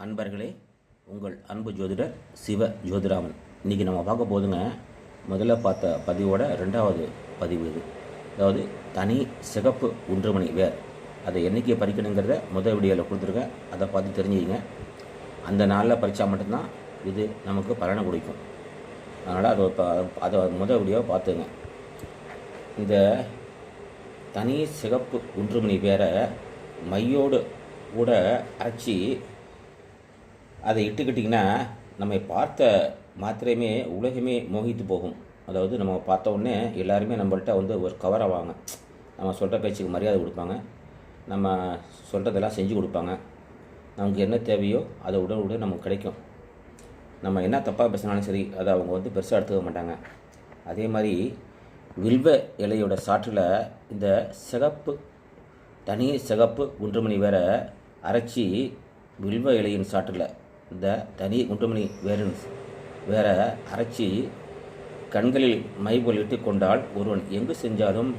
அன்பர்களே, உங்கள் அன்பு ஜோதிடர் சிவ ஜோதிராமன். இன்றைக்கி நம்ம பார்க்க போதுங்க, முதல்ல பார்த்த பதிவோட ரெண்டாவது பதிவு இது. அதாவது தனி சிகப்பு ஒன்றுமணி வேர், அதை என்றைக்கு பறிக்கணுங்கிறத முதல் வீடியோவில் கொடுத்துருக்கேன். அதை பார்த்து தெரிஞ்சுக்கிங்க. அந்த நாளில் பறித்தா மட்டும்தான் இது நமக்கு பலனை கொடுக்கும். அதனால் அதை முதல் வீடியோவை பார்த்துங்க. இந்த தனி சிகப்பு ஒன்றுமணி வேரை மையோடு கூட அரைச்சி அதை இட்டுக்கிட்டிங்கன்னா நம்ம பார்த்த மாத்திரமே உலகமே மோகித்து போகும். அதாவது நம்ம பார்த்த உடனே எல்லாருமே நம்மள்கிட்ட ஒரு கவராவாங்க. நம்ம சொல்கிற பேச்சுக்கு மரியாதை கொடுப்பாங்க, நம்ம சொல்கிறதெல்லாம் செஞ்சு கொடுப்பாங்க. நமக்கு என்ன தேவையோ அதை உடனே நமக்கு கிடைக்கும். நம்ம என்ன தப்பாக பேசினாலும் சரி, அதை அவங்க பெருசாக எடுத்துக்க மாட்டாங்க. அதே மாதிரி வில்வ இலையோட சாற்றில் இந்த சிகப்பு தனி சிகப்பு ஒன்றுமணி வேரை அரைச்சி வில்வ இலையின் சாற்றில் இந்த தனி ஒன்றுமணி வேற அரைச்சி கண்களில் மைபோல் இட்டு கொண்டால் ஒருவன் எங்கு செஞ்சாலும்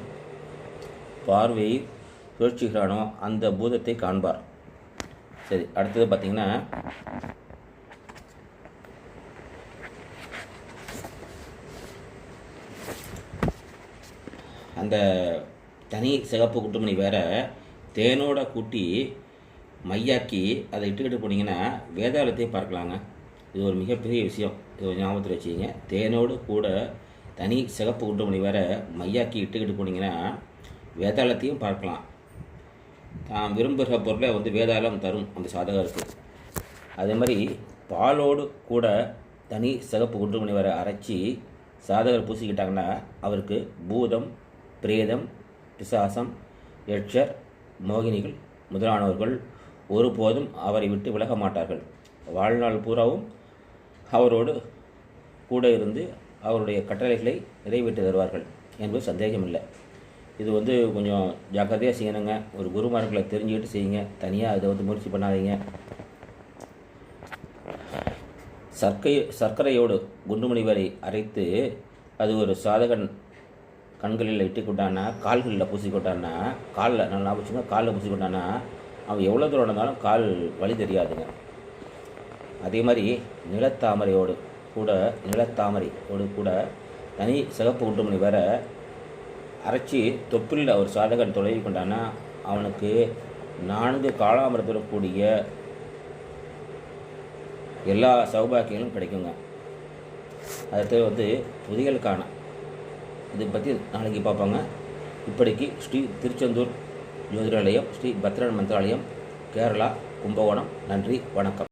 பார்வையை சுழற்சிகிறானோ அந்த பூதத்தை காண்பார். சரி, அடுத்தது பார்த்திங்கன்னா, அந்த தனி சிகப்பு ஒன்றுமணி வேற தேனோட கூட்டி மையாக்கி அதை இட்டுக்கிட்டு போனீங்கன்னா வேதாளத்தையும் பார்க்கலாங்க. இது ஒரு மிகப்பெரிய விஷயம். இது ஞாபகத்தில் வச்சுக்கிங்க. தேனோடு கூட தனி சிகப்பு ஒன்றுமணி வேற மையாக்கி இட்டுக்கிட்டு போனீங்கன்னா வேதாளத்தையும் பார்க்கலாம். தான் விரும்புகிற பொருளை வேதாளம் தரும் அந்த சாதகருக்கு. அதே மாதிரி பாலோடு கூட தனி சிகப்பு ஒன்றுமணி வேற அரைச்சி சாதகர் பூசிக்கிட்டாங்கன்னா அவருக்கு பூதம், பிரேதம், பிசாசம், யட்சர், மோகினிகள் முதலானவர்கள் ஒருபோதும் அவரை விட்டு விலக மாட்டார்கள். வாழ்நாள் பூராவும் அவரோடு கூட இருந்து அவருடைய கட்டளைகளை நிறைவேற்றி தருவார்கள் என்பது சந்தேகமில்லை. இது கொஞ்சம் ஜாக்கிரதையாக செய்யணுங்க. ஒரு குருமார்களை தெரிஞ்சுக்கிட்டு செய்யுங்க. தனியாக இதை முயற்சி பண்ணாதீங்க. சர்க்கரையோடு குண்டுமணி வரை அரைத்து அது ஒரு சாதகன் கண்களில் இட்டுக்கொண்டான்னா, கால்களில் பூசிக்கொண்டான்னா, காலில் நல்லா வச்சுங்க, காலில் பூசிக்கொண்டான்னா அவன் எவ்வளோ தூரம் நடந்தாலும் கால் வலி தெரியாதுங்க. அதே மாதிரி நிலத்தாமரையோடு கூட தனி சிகப்பு ஒன்றுமணி வேற அரைச்சி தொப்பில் ஒரு சாதகன் தொலைவி கொண்டான்னா அவனுக்கு 4 காலாமிரத்தக்கூடிய எல்லா சௌபாக்கியங்களும் கிடைக்குங்க. அடுத்து புதிகளுக்கான இதை பற்றி நாளைக்கு பார்ப்பாங்க. இப்படிக்கு ஸ்ரீ திருச்செந்தூர் ஜோதிடாலயம், ஸ்ரீ பத்ரன் மந்திராலயம், கேரளா, கும்பகோணம். நன்றி, வணக்கம்.